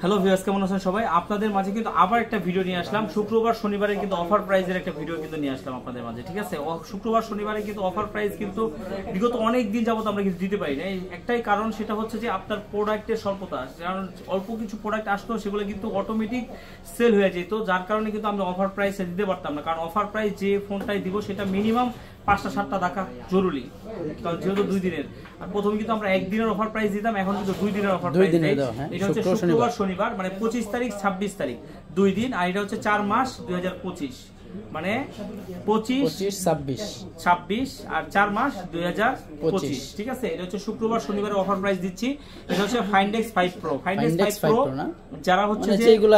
Hello viewers, কেমন আছেন সবাই? আপনাদের মাঝে কিন্তু আবার একটা ভিডিও নিয়ে আসলাম। শুক্রবার শনিবারে কিন্তু অফার প্রাইজের একটা ভিডিও কিন্তু নিয়ে আসলাম আপনাদের মাঝে, ঠিক আছে? শুক্রবার শনিবারে কিন্তু অফার প্রাইস কিন্তু বিগত অনেক দিন যাবত আমরা কিন্তু দিতে পারি না। একটাই কারণ, সেটা হচ্ছে যে আপনার প্রোডাক্টের স্বল্পতা। কারণ অল্প কিছু প্রোডাক্ট আসতো, সেগুলো কিন্তু অটোমেটিক সেল হয়ে যেত, যার কারণে কিন্তু আমরা অফার প্রাইসে দিতে পারতাম না। কারণ অফার প্রাইস যে ফোনটাই দিব সেটা মিনিমাম 5টা-7টা দেখা জরুরি, কারণ যেহেতু 2 দিনের। আর প্রথমে কিন্তু আমরা 1 দিনের অফার প্রাইস দিতাম, এখন কিন্তু 2 দিনের অফার প্রাইস দেই। এটা হচ্ছে শুক্রবার শনিবার, মানে 25 তারিখ 26 তারিখ 2 দিন। আর এটা হচ্ছে 4 মাস 2025, মানে 25-26 আর 4 মাস 2025, ঠিক আছে? এটা হচ্ছে শুক্রবার শনিবারে অফার প্রাইস দিচ্ছি। এটা হচ্ছে ফাইন্ডেক্স 5 প্রো। ফাইন্ডেক্স 5 প্রো যারা হচ্ছে যে এগুলা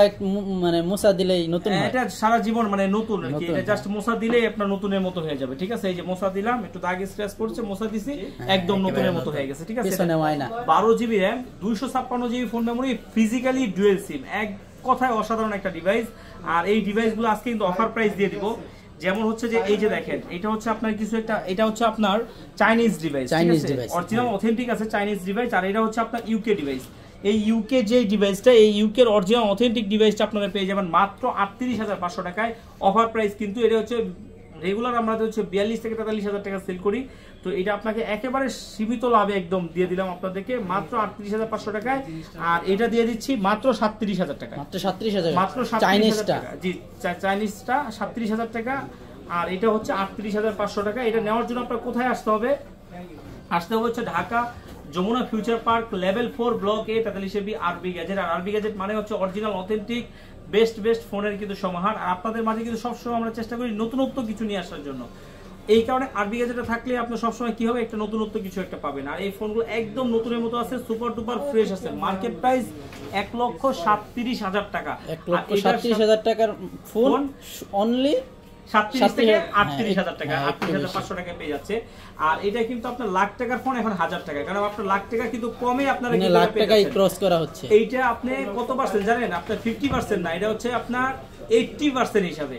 মানে মোছা দিলেই নতুন হয়, এটা সারা জীবন মানে নতুন আর কি। এটা জাস্ট মোছা দিলেই আপনার নতুনের মতো হয়ে যাবে, ঠিক আছে? এই যে মোছা দিলাম, একটু দাগ স্ক্র্যাচ করছে, মোছা দিছি, একদম নতুনের মতো হয়ে গেছে, ঠিক আছে? 12 GB RAM, 256 GB phone memory, physically dual SIM, এক কথায় অসাধারণ একটা ডিভাইস। আর এই ডিভাইসগুলো আজকে কিন্তু অফার প্রাইস দিয়ে দিব। যেমন হচ্ছে যে এই যে দেখেন, এটা হচ্ছে আপনার কিছু একটা, এটা হচ্ছে আপনার চাইনিজ ডিভাইস, ঠিক আছে? অরিজিনাল অথেন্টিক আছে চাইনিজ ডিভাইস। আর এটা হচ্ছে আপনার ইউকে ডিভাইস। এই ইউকে যে ডিভাইসটা, এই ইউকের অরিজিনাল অথেন্টিক ডিভাইসটা আপনারা পেয়ে যাবেন মাত্র 38,500 টাকায়। অফার প্রাইস কিন্তু এটা হচ্ছে রেগুলার আমরা হচ্ছে 42 থেকে 43,000 টাকা সেল করি। তো এটা আপনাকে একেবারে সীমিত লাভে একদম দিয়ে দিলাম আপনাদেরকে মাত্র 38,500 টাকায়। আর এটা দিয়ে দিচ্ছি মাত্র 37,000 টাকা, মাত্র 37,000 টাকা। জি, চাইনিজটা 37,000 টাকা, আর এটা হচ্ছে 38,500 টাকা। এটা নেওয়ার জন্য আপনার কোথায় আসতে হবে? আসতে হবে হচ্ছে Dhaka Jamuna future park level 4 block A 43 RB gadget. আর আরবি গ্যাজেট মানে হচ্ছে অরিজিনাল অথেন্টিক বেস্ট ফোনের কিন্তু সমাহার। আর আপনাদের মাঝে কিন্তু সবসময় আমরা চেষ্টা করি নতুনত্ব কিছু নিয়ে আসার জন্য। এই কারণে আরবি গ্যাজেটে থাকলে আপনি সবসময় কি হবে, একটা নতুনত্ব কিছু একটা পাবেন। আর এই ফোনগুলো একদম নতুনের মতো আছে, সুপার ডুপার ফ্রেশ আছে। মার্কেট প্রাইস 1,37,000 টাকা। 1,37,000 টাকার ফোন অনলি 37 থেকে 38,000 টাকা, 38,500 টাকা পেয়ে যাচ্ছে। আর এটা কিন্তু আপনার লাখ টাকার ফোন এখন 1,000 টাকা, কারণ আপনার লাখ টাকা কিন্তু কমে আপনারা কি লাখ টাকাই ক্রস করা হচ্ছে। এইটা আপনি কত পার্সেন্ট জানেন? আপনার 50% না, এটা হচ্ছে আপনার 80% হিসাবে।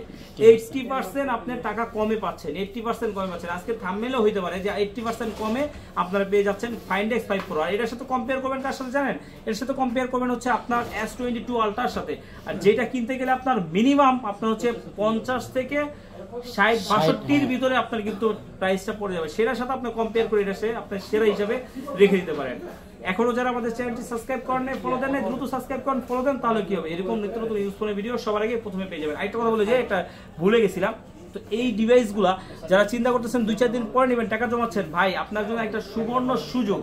80% আপনি টাকা কমে পাচ্ছেন, 80% কমে পাচ্ছেন। আজকে থাম্বনেইলও হইতে পারে যে 80% কমে আপনারা পেয়ে যাচ্ছেন ফাইন্ডেক্স 5 প্রো। আর এটার সাথে কম্পেয়ার করবেন কার সাথে জানেন? এর সাথে কম্পেয়ার করবেন হচ্ছে আপনার S22 আলট্রার সাথে। আর যেটা কিনতে গেলে আপনার মিনিমাম আপনার হচ্ছে 50 থেকে 60-62 ভিতরে আপনার কিন্তু প্রাইসটা পড়ে যাবে। সেটার সাথে আপনি কম্পেয়ার করে এটা আপনার সেরা হিসাবে রেখে দিতে পারেন। এখনো যারা আমাদের চ্যানেলটি সাবস্ক্রাইব করেন নাই, ফলো দেন নাই, দ্রুত সাবস্ক্রাইব করেন, ফলো দেন, তাহলে কি হবে, এরকম নিত্য নতুন ইউজফুল ভিডিও সবার আগে প্রথমে পেয়ে যাবেন। আরেকটা কথা বলে যে এটা ভুলে গেছিলাম, তো এই ডিভাইসগুলা যারা চিন্তা করতেছেন 2-4 দিন পরে নেবেন, টাকা জমাচ্ছেন, ভাই আপনার জন্য একটা সুবর্ণ সুযোগ।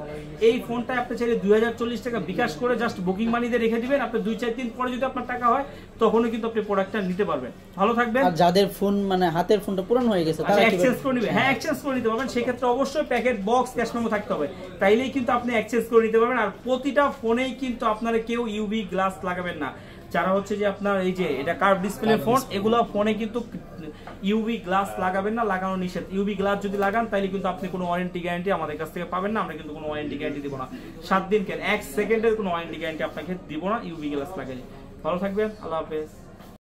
এই ফোনটা আপনি চাইলে 2040 টাকা বিকাশ করে জাস্ট বুকিং মানি দিয়ে রেখে দিবেন। আপনি 2-4 দিন পরে যদি আপনার টাকা হয়, তখনও কিন্তু আপনি প্রোডাক্টটা নিতে পারবেন। ভালো থাকবেন। আর যাদের ফোন মানে হাতের ফোনটা পুরানো হয়ে গেছে তারা এক্সচেঞ্জ করে নেবেন। হ্যাঁ, এক্সচেঞ্জ করে নিতে পারবেন। সেক্ষেত্রে অবশ্যই প্যাকেট, বক্স, ক্যাশ মেমো থাকতে হবে, তাইলেই কিন্তু আপনি এক্সচেঞ্জ করে নিতে পারবেন। আর প্রতিটা ফোনেই কিন্তু আপনারা কেউ ইউভি গ্লাস লাগাবেন না। যারা হচ্ছে যে আপনার এই যে এটা কার্ভ ডিসপ্লে ফোন, এগুলো ফোনে কিন্তু ইউভি গ্লাস লাগাবেন না, লাগানো নিষেধ। ইউভি গ্লাস যদি লাগান তাহলে কিন্তু আপনি কোনো ওয়ারেন্টি গ্যারান্টি আমাদের কাছ থেকে পাবেন না। আমরা কিন্তু কোনো ওয়ারেন্টি গ্যারান্টি দিব না, 7 দিন কেন 1 সেকেন্ডের কোনো ওয়ারেন্টি গ্যারান্টি আপনাকে দিব না ইউভি গ্লাস লাগালে। ভালো থাকবেন, আল্লাহ হাফেজ।